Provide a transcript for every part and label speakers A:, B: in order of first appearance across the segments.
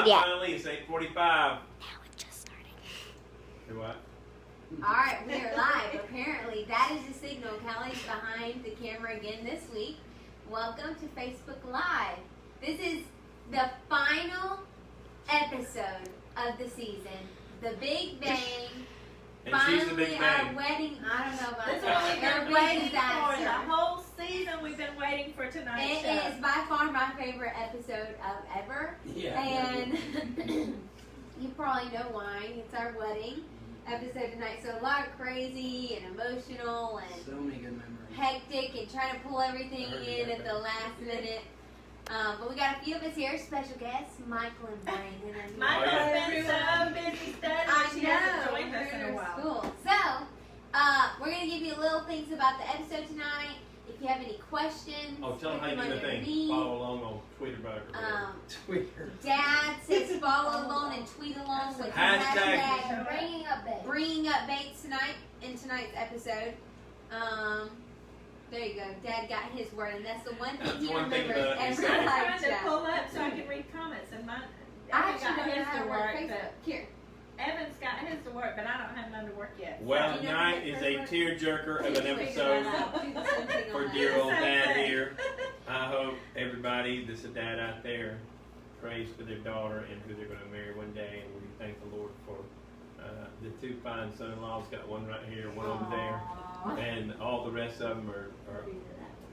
A: Yeah.
B: Finally, it's 8:45.
A: Now it's just starting.
B: Do what?
C: Alright, we are live. Apparently, that is the signal. Callie's behind the camera again this week. Welcome to Facebook Live. This is the final episode of the season. The Big Bang.
B: And
C: Finally,
B: she's the Big
C: our
B: Bang.
C: wedding. I don't know about
D: This is
C: that.
D: what we've been
C: Our
D: waiting
C: wedding
D: for. The
C: disaster.
D: whole season we've been waiting for tonight's show.
C: It is by far my favorite episode of ever.
E: Yeah.
C: And you probably know why. It's our wedding episode tonight. So a lot of crazy and emotional and
E: So many good memories.
C: hectic and trying to pull everything in at the last minute. But we got a few of us here, special guests, Michael and Brandon. And
D: Michael
B: Oh,
D: has been so busy studying,
C: I
D: she
C: know.
D: hasn't joined us in a
C: We're
D: while.
C: school. So, we're going to give you little things about the episode tonight. If you have any questions,
B: Oh, tell them how you
C: put
B: do
C: them
B: the
C: on your
B: thing.
C: knee.
B: Follow along on Twitter back or whatever.
E: Twitter.
C: Dad says follow along and tweet along with
B: Hashtag
C: bringing up baits tonight in tonight's episode. There you go. Dad got his word, and that's the one thing
B: That's
C: he
B: one thing
C: remembers
B: about it.
C: every
D: I'm
C: live
D: trying to
C: chat.
D: pull up so I can read comments, and mine.
C: I
D: Evan
C: actually
D: got
C: don't know
D: his
C: how
D: to
C: to work
D: work,
C: Facebook.
D: but
C: Here.
D: Evan's got his to work, but I don't have mine to work yet.
B: Well,
C: Do you know
B: tonight
C: the
B: is a
C: first
B: tearjerker of an
C: Figure
B: episode
C: that out. Do the same thing
B: for
C: on
B: dear
C: that.
B: old
D: Same
B: Dad
D: thing.
B: here. I hope everybody that's a dad out there prays for their daughter and who they're going to marry one day, and we thank the Lord for the two fine son-in-laws. Got one right here, one over there,
C: Aw.
B: and all the rest of them are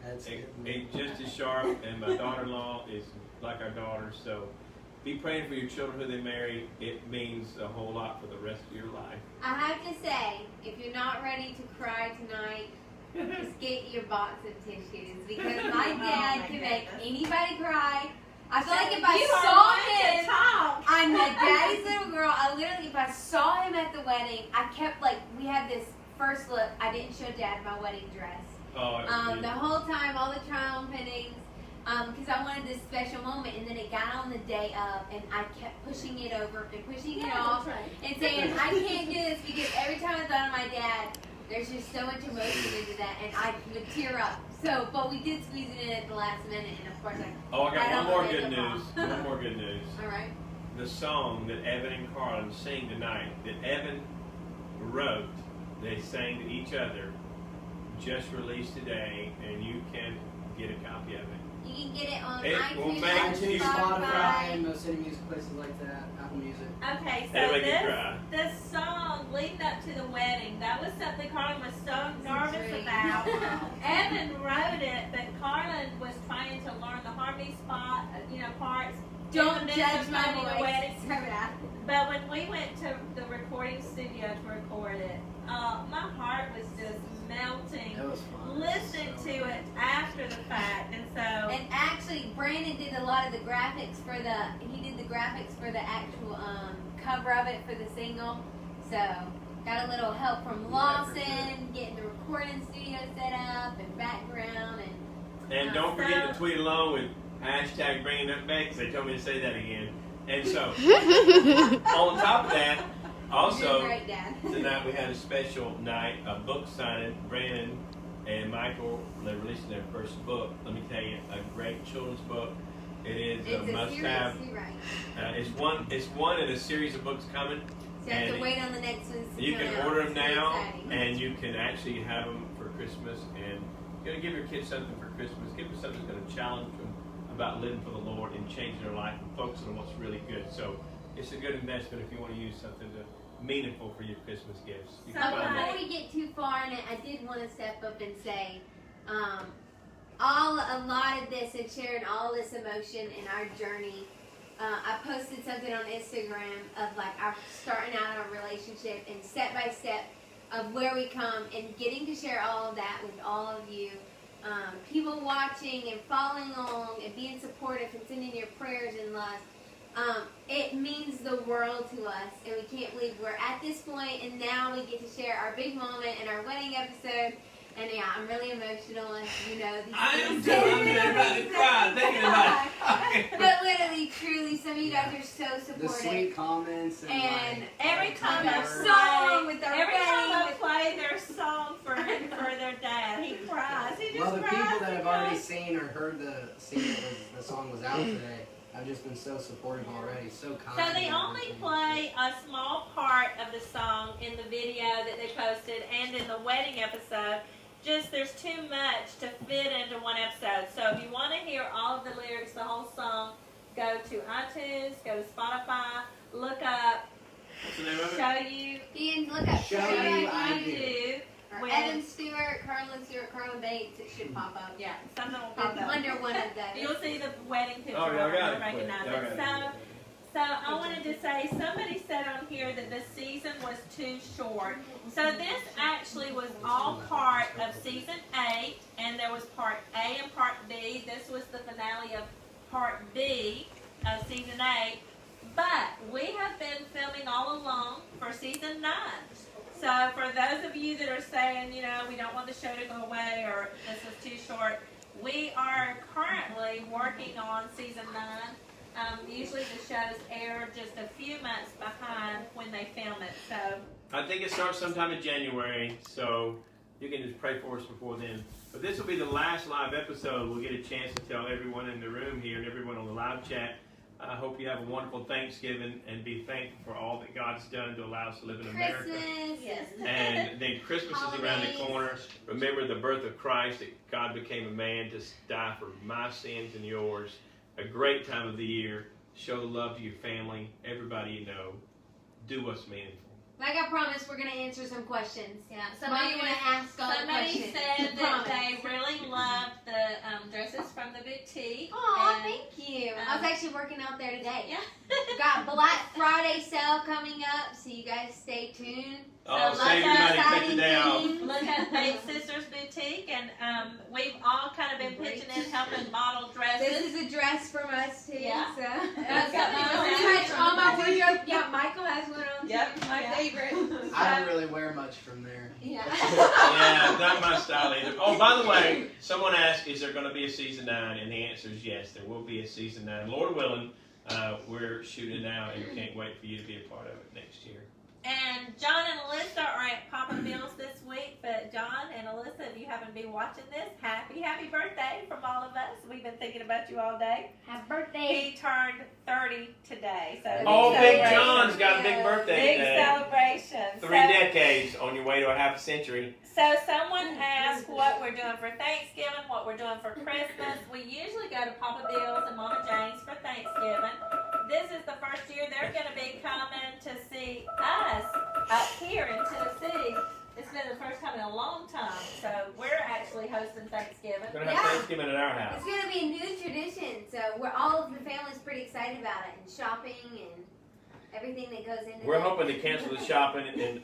E: That's good.
B: just as sharp. And my daughter-in-law is like our daughter, so be praying for your children who they marry. It means a whole lot for the rest of your life.
C: I have to say, if you're not ready to cry tonight, just get your box of tissues because my dad
D: my
C: can make
D: goodness.
C: anybody cry. I feel like if
D: You
C: I
D: are
C: saw
D: one to
C: him,
D: talk.
C: I'm the daddy's little girl. I literally, if I saw him at the wedding, I kept like, we had this first look. I didn't show Dad my wedding dress.
B: Oh,
C: The whole time, all the trial fittings, because I wanted this special moment, and then it got on the day of, and I kept pushing it over and pushing it off, and saying, I can't do this, because every time I thought of my dad, there's just so much emotion into that, and I would tear up. So, but we did squeeze it in at the last minute, and of course I
B: I got one
C: don't
B: more
C: wanna
B: good
C: make them
B: news.
C: wrong.
B: One more good news.
C: All right.
B: The song that Evan and Carlin sing tonight, that Evan wrote, they sang to each other, just released today, and you can get a copy of it.
C: You can get it on
B: It will
C: iTunes,
B: make you-
E: iTunes, Spotify,
C: Spotify.
E: most any music places like that, Apple Music.
D: Okay, so
B: That'll make you cry.
D: this song leading up to the wedding, that was something Carlin was so nervous
C: dream.
D: about. Evan wrote it, but Carlin was trying to learn the harmony spot, parts.
C: Don't
D: in the midst
C: judge
D: of
C: my
D: planning the wedding.
C: voice. Sorry about that.
D: But when we went to the recording studio to record it, my heart was just melting.
E: That was fun.
D: Listening
E: So
D: to it after the fact, and so
C: And actually, Brandon did a lot of the graphics for the actual cover of it for the single. So, got a little help from Lawson, getting the recording studio set up and background and
B: And don't forget to tweet along with hashtag bringing up back, because they told me to say that again. And so, on top of that,
C: you're
B: also,
C: great, Dad.
B: tonight we had a special night, a book signing. Brandon and Michael, they're releasing their first book. Let me tell you, a great children's book. It is
C: It's
B: a must-have.
C: series, you're right.
B: It's one in a series of books coming.
C: So you have to
B: And
C: wait on the next ones to
B: You
C: come
B: can
C: out.
B: order them
C: It's very
B: now,
C: exciting.
B: and you can actually have them for Christmas. And you're going to give your kids something for Christmas. Give them something that's going to challenge them about living for the Lord and changing their life and focusing on what's really good. So it's a good investment if you want to use something meaningful for your Christmas gifts. You can
C: But
B: find
C: before
B: that.
C: we get too far in it, I did want to step up and say, a lot of this and sharing all this emotion in our journey. I posted something on Instagram of like our starting out our relationship and step by step of where we come and getting to share all of that with all of you. People watching and following along and being supportive and sending your prayers and love. It means the world to us, and we can't believe we're at this point, and now we get to share our big moment in our wedding episode. And yeah, I'm really emotional, and you know these
B: I am
C: things.
B: too. I'm about to cry thinking about it.
C: But literally, truly, some of you guys are so
E: the
C: supportive.
E: sweet comments and,
C: And
E: like,
D: every time I
E: words.
C: song with our
D: every time I
C: wedding.
D: play their song for their dad, he cries. He just
E: Well, the
D: cries.
E: people that
D: and
E: have already
D: cries.
E: seen or heard the song was out today, I've just been so supportive already, so kind.
D: So they only play a small part of the song in the video that they posted and in the wedding episode. Just there's too much to fit into one episode. So if you want to hear all of the lyrics, the whole song, go to iTunes, go to Spotify, look up
B: What's the name of it?
D: Show You.
C: You can look up
E: Show
C: Show
E: You
C: You
E: I Do.
D: Do.
C: or
D: With-
C: Evan Stewart, Carlin Stewart, Carlin Bates. It should pop up.
D: Yeah, something will pop up.
C: Under one of those.
D: You'll see the wedding picture.
B: Oh, y'all got
D: You'll
B: it.
D: recognize
B: Y'all
D: it.
B: got it.
D: So I wanted to say, somebody said on here that the season was too short. So this actually was all part of season 8, and there was part A and part B. This was the finale of part B of season 8. But we have been filming all along for season 9. So for those of you that are saying, you know, we don't want the show to go away or this was too short, we are currently working on season 9. Usually the shows air just a few months behind when they film it. So
B: I think it starts sometime in January, so you can just pray for us before then. But this will be the last live episode. We'll get a chance to tell everyone in the room here and everyone on the live chat. I hope you have a wonderful Thanksgiving and be thankful for all that God's done to allow us to live in America.
C: Christmas.
D: yes.
B: And then Christmas is around the
C: Holidays.
B: corner. Remember the birth of Christ, that God became a man to die for my sins and yours. A great time of the year. Show the love to your family, everybody you know. Do what's meaningful.
C: Like I promised, we're gonna answer some questions.
D: Yeah,
C: Somebody's gonna ask all the
D: somebody
C: questions.
D: said that
C: Promise.
D: they really loved the dresses from the boutique.
C: Aw,
D: and,
C: thank you. I was actually working out there today.
D: Yeah.
C: Got Black Friday sale coming up, so you guys stay tuned.
B: Oh,
D: So
B: save your
D: lots of
B: money, take the day off.
D: Look at Big Sisters Boutique, and we've all kind of been pitching in, helping model dresses.
C: This is a dress from us too.
D: Yeah.
C: So
D: That's got
C: pretty much all my wardrobe. Yeah, Michael has one on.
D: Yep,
C: too.
D: my
C: Yeah.
D: favorite.
E: I don't really wear much from there.
C: Yeah.
B: Yeah, not my style either. Oh, by the way, someone asked, is there going to be a season 9? And the answer is yes, there will be a season 9. Lord willing, we're shooting now and can't wait for you to be a part of it next year.
D: And John and Alyssa are at Papa Bill's this week, but John and Alyssa, if you happen to be watching this, happy birthday from all of us. We've been thinking about you all day.
C: Happy birthday.
D: He turned 30 today, so
B: Oh, Big
D: celebration.
B: John's got a big birthday
D: Big
B: today.
D: celebration.
B: 3
D: So-
B: decades on your way to a half a century.
D: So someone asked what we're doing for Thanksgiving, what we're doing for Christmas. We usually go to Papa Bill's and Mama Jane's for Thanksgiving. This is the first year they're going to be coming to see us up here in Tennessee. It's been the first time in a long time, so we're actually hosting Thanksgiving.
B: We're going to have
C: Yeah.
B: Thanksgiving at our house.
C: It's gonna be a new tradition, so we're all of the family's pretty excited about it, and shopping and everything that goes into
B: We're
C: it.
B: hoping to cancel the shopping and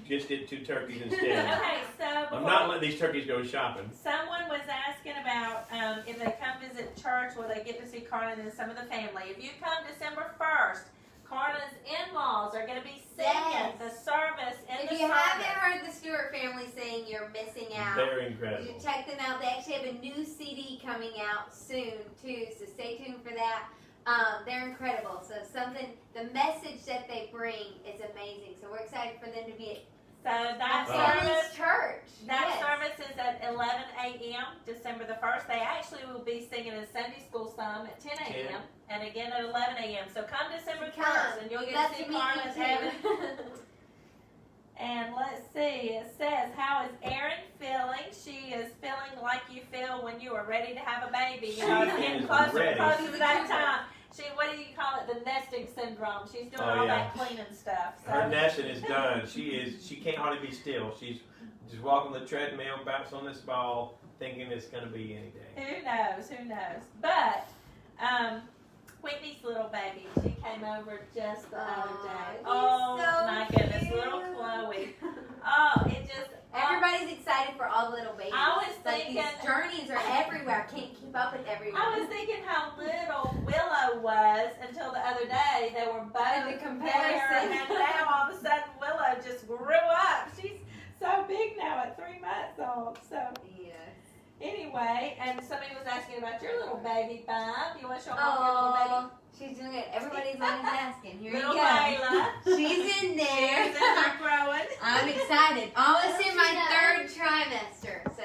B: just get 2 turkeys instead.
D: Okay, so
B: I'm not letting these turkeys go shopping.
D: someone was asking about if they come visit church, will they get to see Carlin and some of the family? If you come December 1st, Carlin's in-laws are going to be singing
C: Yes.
D: the service in
C: If
D: the
C: you haven't
D: service.
C: heard the Stewart family sing, you're missing out.
B: Very
C: You
B: incredible.
C: should check them out. They actually have a new CD coming out soon too, so stay tuned for that. They're incredible. So the message that they bring is amazing. So we're excited for them to be
D: So
C: at
D: that
C: Family's
D: service,
C: church.
D: that
C: Yes.
D: service is at 11 a.m. December the 1st. They actually will be singing in Sunday school some at 10 a.m. and again at 11 a.m. So come December 1st and you'll get
C: Love
D: to see
C: meet you
D: Carlin's
C: too.
D: heaven. And let's see, it says, how is Erin feeling? She is feeling like you feel when you are ready to have a baby. You know, it's
B: She
D: getting
B: is
D: closer
B: ready.
D: and closer to that time. What do you call it? The nesting syndrome. She's doing
B: Oh,
D: all
B: yeah.
D: that cleaning stuff. So.
B: Her nesting is done. She can't hardly be still. She's just walking the treadmill, bounce on this ball, thinking it's going to be any day.
D: Who knows? Who knows? But Whitney's little baby, she came over just the other day.
C: He's
D: Oh
C: so
D: my goodness,
C: cute.
D: little Chloe. Oh, it just.
C: Everybody's excited for all the little babies.
D: I was
C: Like,
D: thinking.
C: these journeys are everywhere. I can't keep up with everyone.
D: I was thinking how little Willow was until the other day. They were both
C: The
D: there,
C: comparison.
D: and now all of a sudden Willow just grew up. She's so big now at 3 months old. So
C: Yeah.
D: anyway, and somebody was asking about your little baby bump. You want to show them off your little baby?
C: Oh, she's doing it. Everybody's always asking. Here
D: Little
C: you go.
D: Layla.
C: She's in there.
D: She's in there growing.
C: I'm excited. Almost in my 3rd trimester. So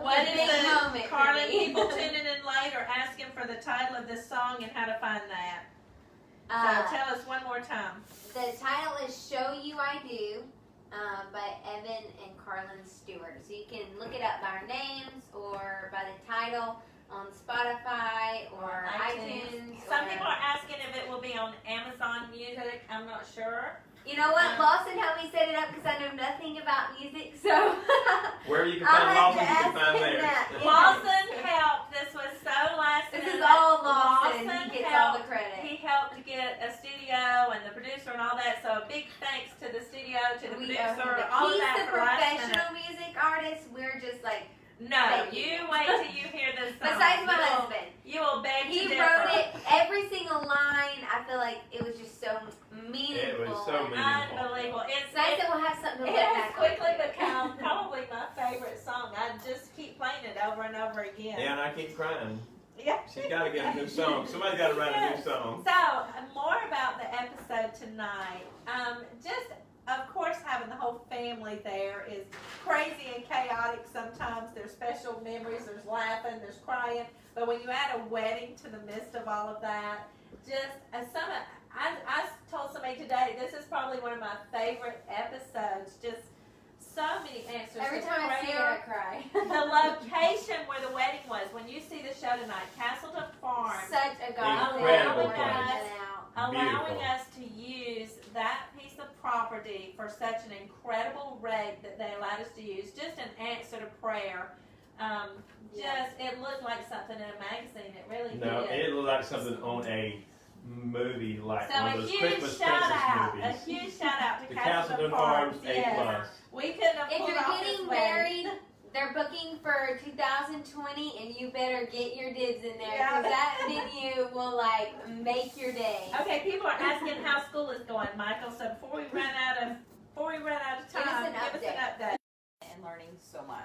D: What
C: a
D: is
C: big
D: the
C: moment for
D: Carlin
C: me.
D: people tuning in late are asking for the title of this song and how to find that. So tell us one more time.
C: The title is Show You I Do by Evan and Carlin Stewart. So you can look it up by our names or by the title on Spotify or iTunes.
D: Some people are asking if it will be on Amazon Music. I'm not sure.
C: You know what? Lawson helped me set it up because I know nothing about music, so
B: Wherever you can
C: I'll
B: find
C: have to
B: Lawson, you can
C: ask
B: find
C: him
B: theirs.
C: that.
D: Lawson helped. This was so last
C: This
D: minute.
C: is all Lawson.
D: Lawson
C: He gets all the
D: helped.
C: credit.
D: He helped to get a studio and the producer and all that. So a big thanks to the studio, to the
C: We owe him
D: producer,
C: that.
D: all of
C: He's
D: that
C: the
D: for last minute.
C: professional music artist. We're just like,
D: No,
C: Thank
D: you
C: you.
D: wait till you hear this song.
C: besides my
D: You will-
C: husband.
D: You will beg
C: He
D: to differ.
C: wrote it, every single line. I feel like it was just so meaningful.
B: It was so meaningful.
D: Unbelievable.
C: It's nice that we'll have something to
D: It
C: look
D: has
C: back on.
D: quickly become probably my favorite song. I just keep playing it over and over again.
B: Yeah, and I keep crying.
D: Yeah.
B: She's got to get a new song. Somebody's got to write a new song.
D: So, more about the episode tonight. Just, of course, having the whole family there is crazy and chaotic sometimes. There's special memories, there's laughing, there's crying. But when you add a wedding to the midst of all of that, just I told somebody today, this is probably one of my favorite episodes. Just so many answers.
C: Every
D: to
C: time I see it,
D: prayer.
C: I cry.
D: The location where the wedding was, when you see the show tonight, Castleton Farm,
C: Such a God
B: Incredible
D: allowing
B: Beautiful.
D: us to use that piece of property for such an incredible rate that they allowed us to use, just an answer to prayer. It looked like something in a magazine. It really
B: No,
D: did.
B: it looked like something on a movie, like
D: So
B: one
D: a
B: of those
D: huge
B: Christmas
D: shout
B: princess
D: out,
B: movies.
D: a huge shout out to
B: The
D: Castleton
B: Castleton Farms A+.
D: Yes. We couldn't have
C: If
D: pulled
C: you're
D: off
C: getting
D: this wedding.
C: married, they're booking for 2020, and you better get your dibs in there
D: Yeah.
C: because that venue will like make your day.
D: Okay, people are asking how school is going, Michael. So before we run out of time, give us an update.
F: And learning so much.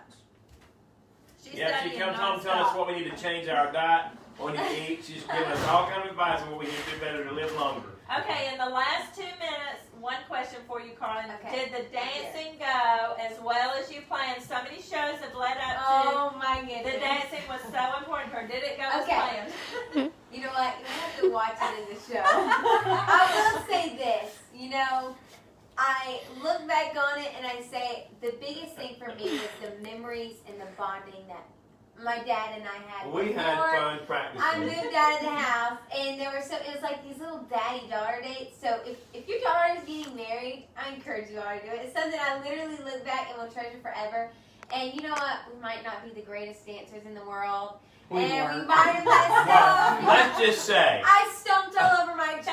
D: She's
B: Yeah, she
D: studying
B: comes home telling us
D: nonstop.
B: what we need to change our diet, what we need to eat. She's giving us all kind of advice on what we need to do better to live longer.
D: Okay, in the last 2 minutes, one question for you, Carlin.
C: Okay.
D: Did the dancing go as well as you planned? So many shows have led up
C: Oh my
D: to
C: goodness.
D: the dancing was so important for her. Did it go as
C: Okay.
D: planned?
C: You know what? You have to watch it in the show. I will say this. You know, I look back on it and I say the biggest thing for me was the memories and the bonding that my dad and I had.
B: We had
C: Before
B: fun practicing.
C: I moved out of the house, and it was like these little daddy-daughter dates. So if your daughter is getting married, I encourage you all to do it. It's something I literally look back and will treasure forever. And you know what? We might not be the greatest dancers in the world.
E: We
C: and
E: weren't.
C: we might have messed
B: Well,
C: up.
B: let's just say.
C: I stumped all over my dress.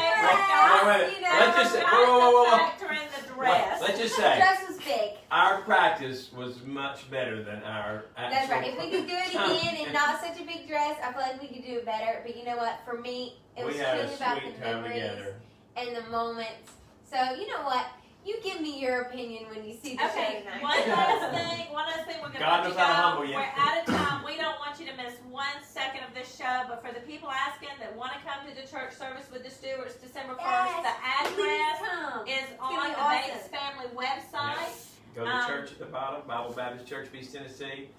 B: Wait,
C: You know,
B: let's just say-
D: Not the factor in the dress.
B: Let's just
C: the
B: say
C: dress was big.
B: our practice was much better than our actual.
C: That's right. If we could do it again and not such a big dress, I feel like we could do it better. But you know what? For me, it was
B: we had a
C: truly about the
B: sweet time
C: memories
B: together.
C: and the moments. So you know what? You give me your opinion when you see the show
D: Okay,
C: tonight.
D: one last thing, we're going to
B: God
D: let you
B: knows how to
D: go.
B: humble you.
D: We're out of time. We don't want you to miss 1 second of this show, but for the people asking that want to come to the church service with the Stewarts December 1st, the
C: Please
D: address
C: come.
D: is on
C: gonna
D: the
C: be awesome.
D: Bates family website.
B: Go to church at the bottom, Bible Baptist Church, East Tennessee.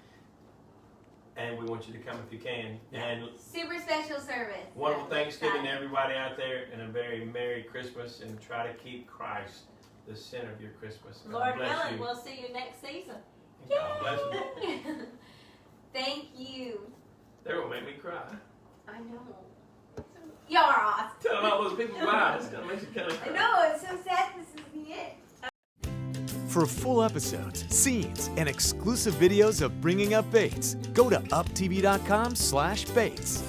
B: And we want you to come if you can. And
C: Super special service.
B: wonderful
C: Yeah,
B: Thanksgiving to
C: excited.
B: everybody out there, and a very Merry Christmas, and try to keep Christ the center of your Christmas. God
D: Lord
B: bless
D: willing,
B: you.
D: we'll see you next season.
B: God bless you.
C: Thank you.
B: They're going to make me cry.
C: I know. Y'all are awesome.
B: Telling all those people bye. It's going to make you kind of
C: I
B: cry.
C: know, it's so sad this is the end.
G: For full episodes, scenes, and exclusive videos of Bringing Up Bates, go to uptv.com/Bates.